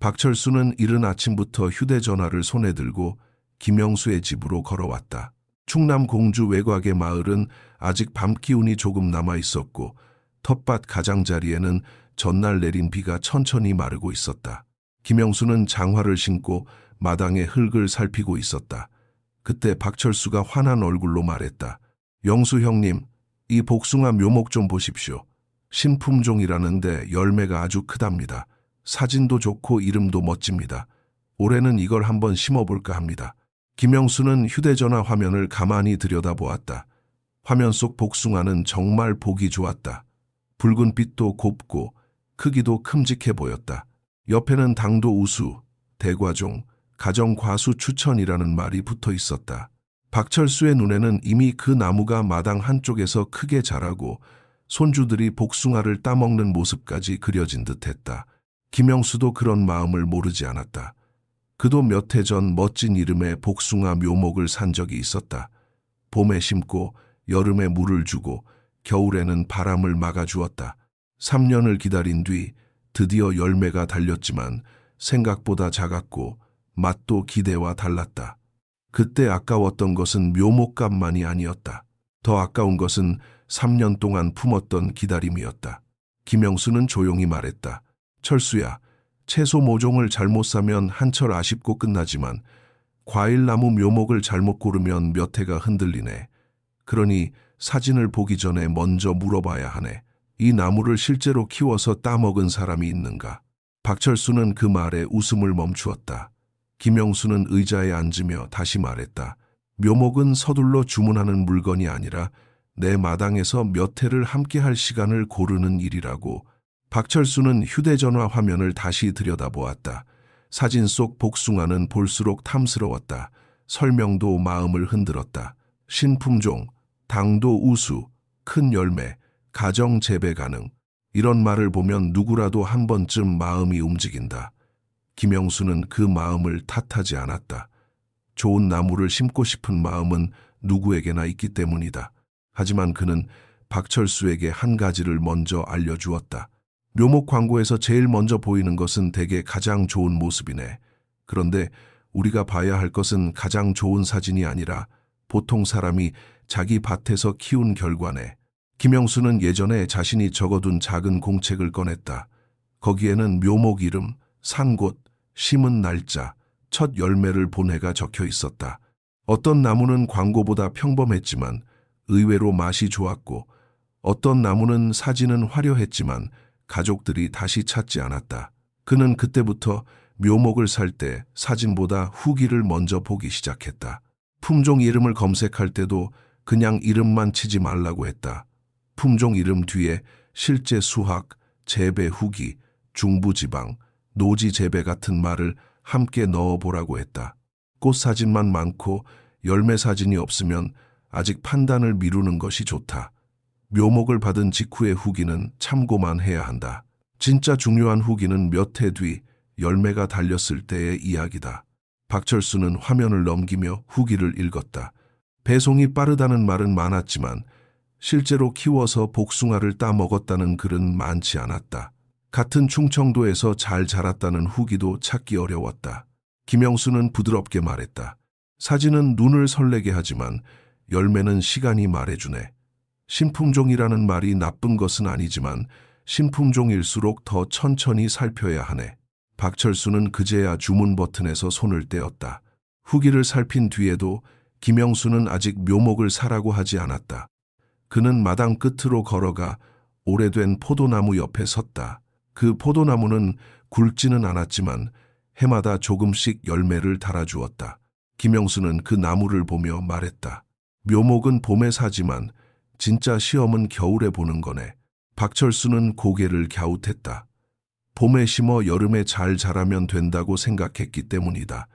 박철수는 이른 아침부터 휴대전화를 손에 들고 김영수의 집으로 걸어왔다. 충남 공주 외곽의 마을은 아직 밤 기운이 조금 남아 있었고 텃밭 가장자리에는 전날 내린 비가 천천히 마르고 있었다. 김영수는 장화를 신고 마당의 흙을 살피고 있었다. 그때 박철수가 환한 얼굴로 말했다. 영수 형님, 이 복숭아 묘목 좀 보십시오. 신품종이라는데 열매가 아주 크답니다. 사진도 좋고 이름도 멋집니다. 올해는 이걸 한번 심어볼까 합니다. 김영수는 휴대전화 화면을 가만히 들여다보았다. 화면 속 복숭아는 정말 보기 좋았다. 붉은 빛도 곱고 크기도 큼직해 보였다. 옆에는 당도 우수, 대과종, 가정과수 추천이라는 말이 붙어 있었다. 박철수의 눈에는 이미 그 나무가 마당 한쪽에서 크게 자라고 손주들이 복숭아를 따먹는 모습까지 그려진 듯했다. 김영수도 그런 마음을 모르지 않았다. 그도 몇 해 전 멋진 이름의 복숭아 묘목을 산 적이 있었다. 봄에 심고 여름에 물을 주고 겨울에는 바람을 막아주었다. 3년을 기다린 뒤 드디어 열매가 달렸지만 생각보다 작았고 맛도 기대와 달랐다. 그때 아까웠던 것은 묘목값만이 아니었다. 더 아까운 것은 3년 동안 품었던 기다림이었다. 김영수는 조용히 말했다. 철수야, 채소 모종을 잘못 사면 한철 아쉽고 끝나지만 과일나무 묘목을 잘못 고르면 몇 해가 흔들리네. 그러니 사진을 보기 전에 먼저 물어봐야 하네. 이 나무를 실제로 키워서 따먹은 사람이 있는가? 박철수는 그 말에 웃음을 멈추었다. 김영수는 의자에 앉으며 다시 말했다. 묘목은 서둘러 주문하는 물건이 아니라 내 마당에서 몇 해를 함께할 시간을 고르는 일이라고. 박철수는 휴대전화 화면을 다시 들여다보았다. 사진 속 복숭아는 볼수록 탐스러웠다. 설명도 마음을 흔들었다. 신품종, 당도 우수, 큰 열매, 가정 재배 가능. 이런 말을 보면 누구라도 한 번쯤 마음이 움직인다. 김영수는 그 마음을 탓하지 않았다. 좋은 나무를 심고 싶은 마음은 누구에게나 있기 때문이다. 하지만 그는 박철수에게 한 가지를 먼저 알려주었다. 묘목 광고에서 제일 먼저 보이는 것은 대개 가장 좋은 모습이네. 그런데 우리가 봐야 할 것은 가장 좋은 사진이 아니라 보통 사람이 자기 밭에서 키운 결과네. 김영수는 예전에 자신이 적어둔 작은 공책을 꺼냈다. 거기에는 묘목 이름, 산 곳, 심은 날짜, 첫 열매를 본 해가 적혀 있었다. 어떤 나무는 광고보다 평범했지만 의외로 맛이 좋았고 어떤 나무는 사진은 화려했지만 가족들이 다시 찾지 않았다. 그는 그때부터 묘목을 살 때 사진보다 후기를 먼저 보기 시작했다. 품종 이름을 검색할 때도 그냥 이름만 치지 말라고 했다. 품종 이름 뒤에 실제 수확, 재배 후기, 중부지방, 노지 재배 같은 말을 함께 넣어보라고 했다. 꽃 사진만 많고 열매 사진이 없으면 아직 판단을 미루는 것이 좋다. 묘목을 받은 직후의 후기는 참고만 해야 한다. 진짜 중요한 후기는 몇 해 뒤 열매가 달렸을 때의 이야기다. 박철수는 화면을 넘기며 후기를 읽었다. 배송이 빠르다는 말은 많았지만 실제로 키워서 복숭아를 따먹었다는 글은 많지 않았다. 같은 충청도에서 잘 자랐다는 후기도 찾기 어려웠다. 김영수는 부드럽게 말했다. 사진은 눈을 설레게 하지만 열매는 시간이 말해주네. 신품종이라는 말이 나쁜 것은 아니지만 신품종일수록 더 천천히 살펴야 하네. 박철수는 그제야 주문 버튼에서 손을 떼었다. 후기를 살핀 뒤에도 김영수는 아직 묘목을 사라고 하지 않았다. 그는 마당 끝으로 걸어가 오래된 포도나무 옆에 섰다. 그 포도나무는 굵지는 않았지만 해마다 조금씩 열매를 달아주었다. 김영수는 그 나무를 보며 말했다. 묘목은 봄에 사지만 진짜 시험은 겨울에 보는 거네. 박철수는 고개를 갸웃했다. 봄에 심어 여름에 잘 자라면 된다고 생각했기 때문이다.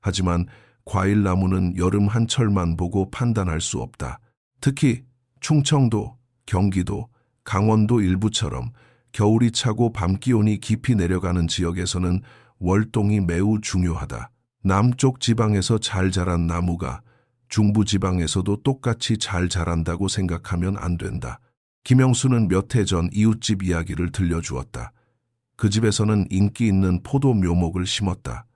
하지만 과일나무는 여름 한철만 보고 판단할 수 없다. 특히 충청도, 경기도, 강원도 일부처럼 겨울이 차고 밤기온이 깊이 내려가는 지역에서는 월동이 매우 중요하다. 남쪽 지방에서 잘 자란 나무가 중부지방에서도 똑같이 잘 자란다고 생각하면 안 된다. 김영수는 몇 해 전 이웃집 이야기를 들려주었다. 그 집에서는 인기 있는 포도 묘목을 심었다.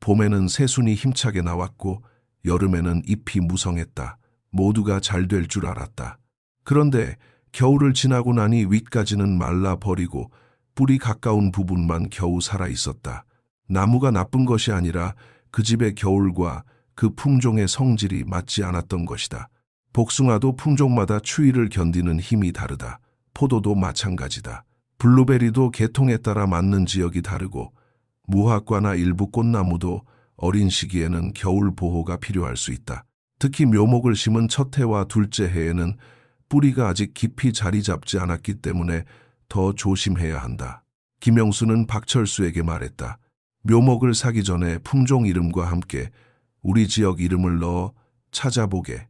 봄에는 새순이 힘차게 나왔고 여름에는 잎이 무성했다. 모두가 잘 될 줄 알았다. 그런데 겨울을 지나고 나니 윗가지는 말라버리고 뿌리 가까운 부분만 겨우 살아 있었다. 나무가 나쁜 것이 아니라 그 집의 겨울과 그 품종의 성질이 맞지 않았던 것이다. 복숭아도 품종마다 추위를 견디는 힘이 다르다. 포도도 마찬가지다. 블루베리도 계통에 따라 맞는 지역이 다르고 무화과나 일부 꽃나무도 어린 시기에는 겨울 보호가 필요할 수 있다. 특히 묘목을 심은 첫 해와 둘째 해에는 뿌리가 아직 깊이 자리 잡지 않았기 때문에 더 조심해야 한다. 김영수는 박철수에게 말했다. 묘목을 사기 전에 품종 이름과 함께 우리 지역 이름을 넣어 찾아보게.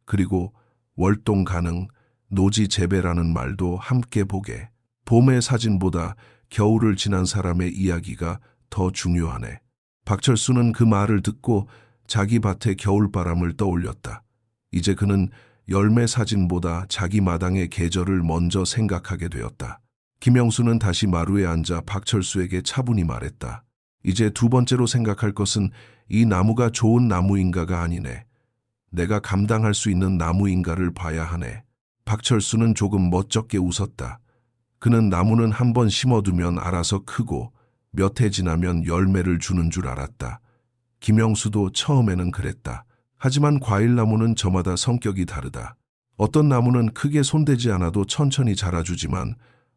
그리고 월동 가능, 노지 재배라는 말도 함께 보게. 봄의 사진보다 겨울을 지난 사람의 이야기가 더 중요하네. 박철수는 그 말을 듣고 자기 밭의 겨울바람을 떠올렸다. 이제 그는 열매 사진보다 자기 마당의 계절을 먼저 생각하게 되었다. 김영수는 다시 마루에 앉아 박철수에게 차분히 말했다. 이제 두 번째로 생각할 것은 이 나무가 좋은 나무인가가 아니네. 내가 감당할 수 있는 나무인가를 봐야 하네. 박철수는 조금 멋쩍게 웃었다. 그는 나무는 한번 심어두면 알아서 크고 몇 해 지나면 열매를 주는 줄 알았다. 김영수도 처음에는 그랬다. 하지만 과일나무는 저마다 성격이 다르다. 어떤 나무는 크게 손대지 않아도 천천히 자라주지만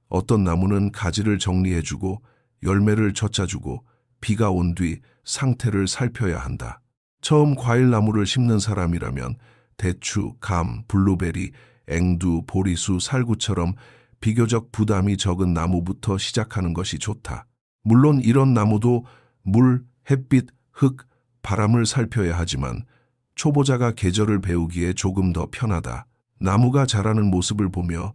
어떤 나무는 가지를 정리해주고 열매를 젖자주고 비가 온 뒤 상태를 살펴야 한다. 처음 과일나무를 심는 사람이라면 대추, 감, 블루베리, 앵두, 보리수, 살구처럼 비교적 부담이 적은 나무부터 시작하는 것이 좋다. 물론 이런 나무도 물, 햇빛, 흙, 바람을 살펴야 하지만 초보자가 계절을 배우기에 조금 더 편하다. 나무가 자라는 모습을 보며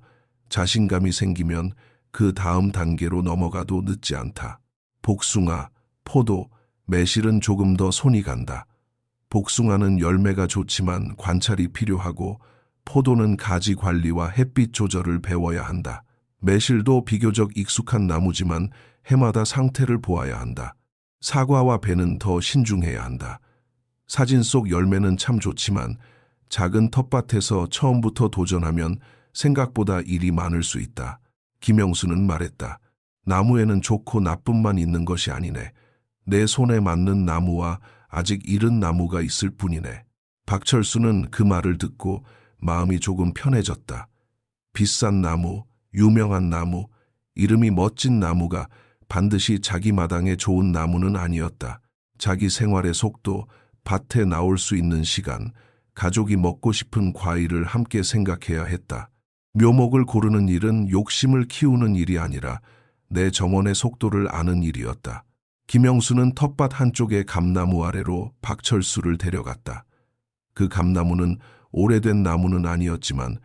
자신감이 생기면 그 다음 단계로 넘어가도 늦지 않다. 복숭아, 포도, 매실은 조금 더 손이 간다. 복숭아는 열매가 좋지만 관찰이 필요하고 포도는 가지 관리와 햇빛 조절을 배워야 한다. 매실도 비교적 익숙한 나무지만 해마다 상태를 보아야 한다. 사과와 배는 더 신중해야 한다. 사진 속 열매는 참 좋지만 작은 텃밭에서 처음부터 도전하면 생각보다 일이 많을 수 있다. 김영수는 말했다. 나무에는 좋고 나쁨만 있는 것이 아니네. 내 손에 맞는 나무와 아직 이른 나무가 있을 뿐이네. 박철수는 그 말을 듣고 마음이 조금 편해졌다. 비싼 나무, 유명한 나무, 이름이 멋진 나무가 반드시 자기 마당에 좋은 나무는 아니었다. 자기 생활의 속도, 밭에 나올 수 있는 시간, 가족이 먹고 싶은 과일을 함께 생각해야 했다. 묘목을 고르는 일은 욕심을 키우는 일이 아니라 내 정원의 속도를 아는 일이었다. 김영수는 텃밭 한쪽의 감나무 아래로 박철수를 데려갔다. 그 감나무는 오래된 나무는 아니었지만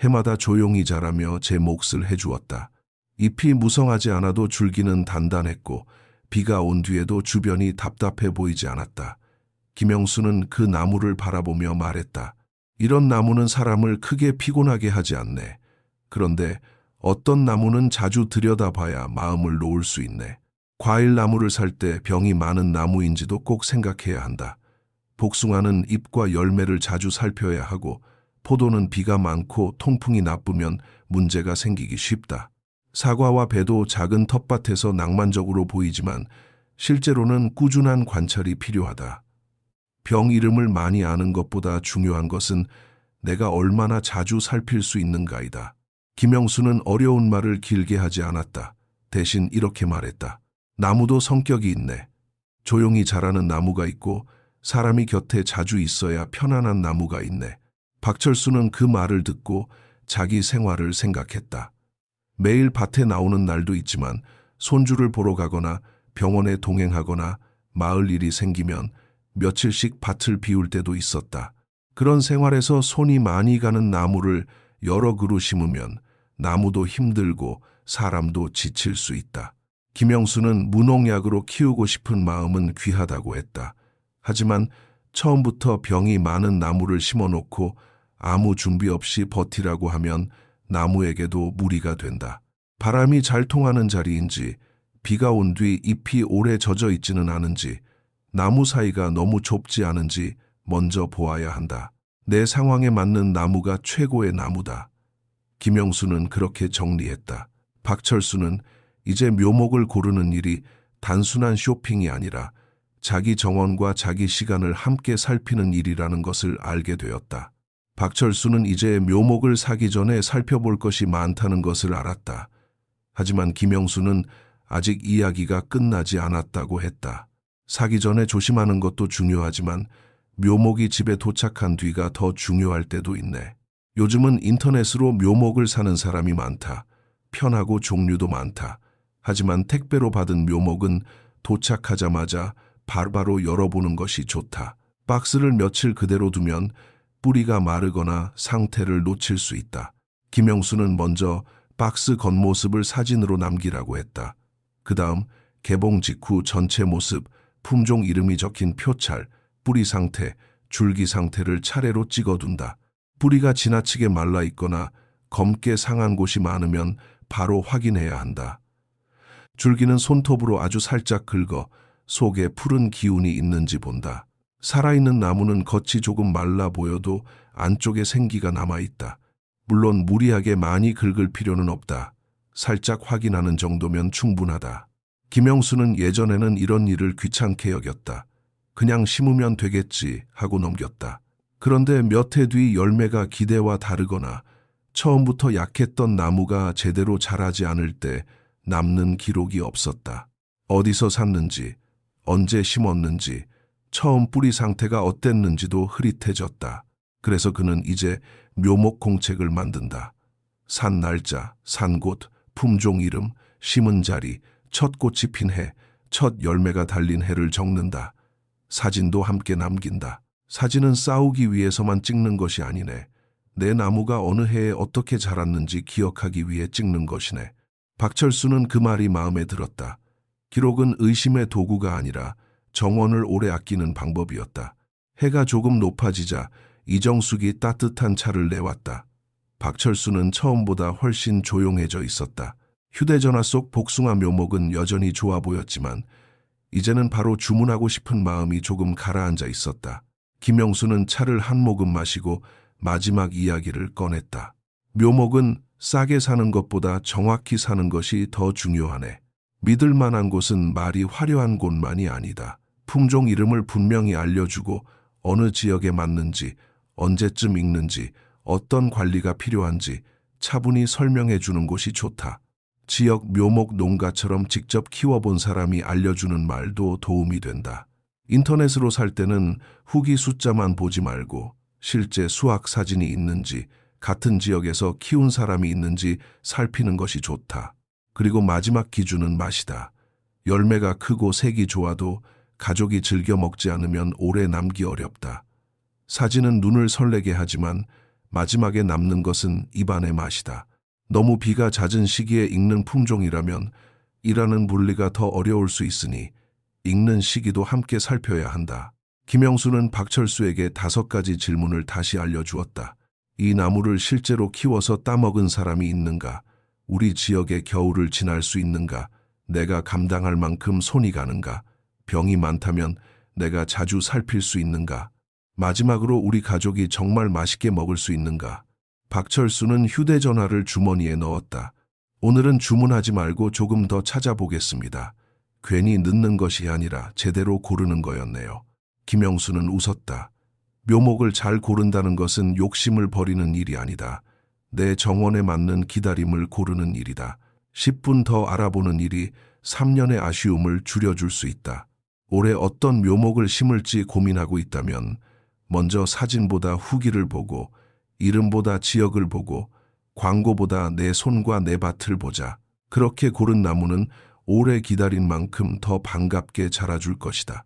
해마다 조용히 자라며 제 몫을 해주었다. 잎이 무성하지 않아도 줄기는 단단했고 비가 온 뒤에도 주변이 답답해 보이지 않았다. 김영수는 그 나무를 바라보며 말했다. 이런 나무는 사람을 크게 피곤하게 하지 않네. 그런데 어떤 나무는 자주 들여다봐야 마음을 놓을 수 있네. 과일 나무를 살 때 병이 많은 나무인지도 꼭 생각해야 한다. 복숭아는 잎과 열매를 자주 살펴야 하고 포도는 비가 많고 통풍이 나쁘면 문제가 생기기 쉽다. 사과와 배도 작은 텃밭에서 낭만적으로 보이지만 실제로는 꾸준한 관찰이 필요하다. 병 이름을 많이 아는 것보다 중요한 것은 내가 얼마나 자주 살필 수 있는가이다. 김영수는 어려운 말을 길게 하지 않았다. 대신 이렇게 말했다. 나무도 성격이 있네. 조용히 자라는 나무가 있고 사람이 곁에 자주 있어야 편안한 나무가 있네. 박철수는 그 말을 듣고 자기 생활을 생각했다. 매일 밭에 나오는 날도 있지만 손주를 보러 가거나 병원에 동행하거나 마을 일이 생기면 며칠씩 밭을 비울 때도 있었다. 그런 생활에서 손이 많이 가는 나무를 여러 그루 심으면 나무도 힘들고 사람도 지칠 수 있다. 김영수는 무농약으로 키우고 싶은 마음은 귀하다고 했다. 하지만 처음부터 병이 많은 나무를 심어놓고 아무 준비 없이 버티라고 하면 나무에게도 무리가 된다. 바람이 잘 통하는 자리인지 비가 온 뒤 잎이 오래 젖어 있지는 않은지, 나무 사이가 너무 좁지 않은지 먼저 보아야 한다. 내 상황에 맞는 나무가 최고의 나무다. 김영수는 그렇게 정리했다. 박철수는 이제 묘목을 고르는 일이 단순한 쇼핑이 아니라 자기 정원과 자기 시간을 함께 살피는 일이라는 것을 알게 되었다. 박철수는 이제 묘목을 사기 전에 살펴볼 것이 많다는 것을 알았다. 하지만 김영수는 아직 이야기가 끝나지 않았다고 했다. 사기 전에 조심하는 것도 중요하지만 묘목이 집에 도착한 뒤가 더 중요할 때도 있네. 요즘은 인터넷으로 묘목을 사는 사람이 많다. 편하고 종류도 많다. 하지만 택배로 받은 묘목은 도착하자마자 바로바로 열어보는 것이 좋다. 박스를 며칠 그대로 두면 뿌리가 마르거나 상태를 놓칠 수 있다. 김영수는 먼저 박스 겉모습을 사진으로 남기라고 했다. 그 다음 개봉 직후 전체 모습, 품종 이름이 적힌 표찰, 뿌리 상태, 줄기 상태를 차례로 찍어둔다. 뿌리가 지나치게 말라 있거나 검게 상한 곳이 많으면 바로 확인해야 한다. 줄기는 손톱으로 아주 살짝 긁어 속에 푸른 기운이 있는지 본다. 살아있는 나무는 겉이 조금 말라 보여도 안쪽에 생기가 남아있다. 물론 무리하게 많이 긁을 필요는 없다. 살짝 확인하는 정도면 충분하다. 김영수는 예전에는 이런 일을 귀찮게 여겼다. 그냥 심으면 되겠지 하고 넘겼다. 그런데 몇 해 뒤 열매가 기대와 다르거나 처음부터 약했던 나무가 제대로 자라지 않을 때 남는 기록이 없었다. 어디서 샀는지, 언제 심었는지, 처음 뿌리 상태가 어땠는지도 흐릿해졌다. 그래서 그는 이제 묘목 공책을 만든다. 산 날짜, 산 곳, 품종 이름, 심은 자리, 첫 꽃이 핀 해, 첫 열매가 달린 해를 적는다. 사진도 함께 남긴다. 사진은 싸우기 위해서만 찍는 것이 아니네. 내 나무가 어느 해에 어떻게 자랐는지 기억하기 위해 찍는 것이네. 박철수는 그 말이 마음에 들었다. 기록은 의심의 도구가 아니라 정원을 오래 아끼는 방법이었다. 해가 조금 높아지자 이정숙이 따뜻한 차를 내왔다. 박철수는 처음보다 훨씬 조용해져 있었다. 휴대전화 속 복숭아 묘목은 여전히 좋아 보였지만 이제는 바로 주문하고 싶은 마음이 조금 가라앉아 있었다. 김영수는 차를 한 모금 마시고 마지막 이야기를 꺼냈다. 묘목은 싸게 사는 것보다 정확히 사는 것이 더 중요하네. 믿을 만한 곳은 말이 화려한 곳만이 아니다. 품종 이름을 분명히 알려주고 어느 지역에 맞는지, 언제쯤 익는지, 어떤 관리가 필요한지 차분히 설명해 주는 곳이 좋다. 지역 묘목 농가처럼 직접 키워본 사람이 알려주는 말도 도움이 된다. 인터넷으로 살 때는 후기 숫자만 보지 말고 실제 수확 사진이 있는지, 같은 지역에서 키운 사람이 있는지 살피는 것이 좋다. 그리고 마지막 기준은 맛이다. 열매가 크고 색이 좋아도 가족이 즐겨 먹지 않으면 오래 남기 어렵다. 사진은 눈을 설레게 하지만 마지막에 남는 것은 입안의 맛이다. 너무 비가 잦은 시기에 익는 품종이라면 일하는 분리가 더 어려울 수 있으니 익는 시기도 함께 살펴야 한다. 김영수는 박철수에게 5가지 질문을 다시 알려주었다. 이 나무를 실제로 키워서 따먹은 사람이 있는가? 우리 지역의 겨울을 지날 수 있는가? 내가 감당할 만큼 손이 가는가? 병이 많다면 내가 자주 살필 수 있는가? 마지막으로 우리 가족이 정말 맛있게 먹을 수 있는가? 박철수는 휴대전화를 주머니에 넣었다. 오늘은 주문하지 말고 조금 더 찾아보겠습니다. 괜히 늦는 것이 아니라 제대로 고르는 거였네요. 김영수는 웃었다. 묘목을 잘 고른다는 것은 욕심을 버리는 일이 아니다. 내 정원에 맞는 기다림을 고르는 일이다. 10분 더 알아보는 일이 3년의 아쉬움을 줄여줄 수 있다. 올해 어떤 묘목을 심을지 고민하고 있다면 먼저 사진보다 후기를 보고 이름보다 지역을 보고 광고보다 내 손과 내 밭을 보자. 그렇게 고른 나무는 오래 기다린 만큼 더 반갑게 자라줄 것이다.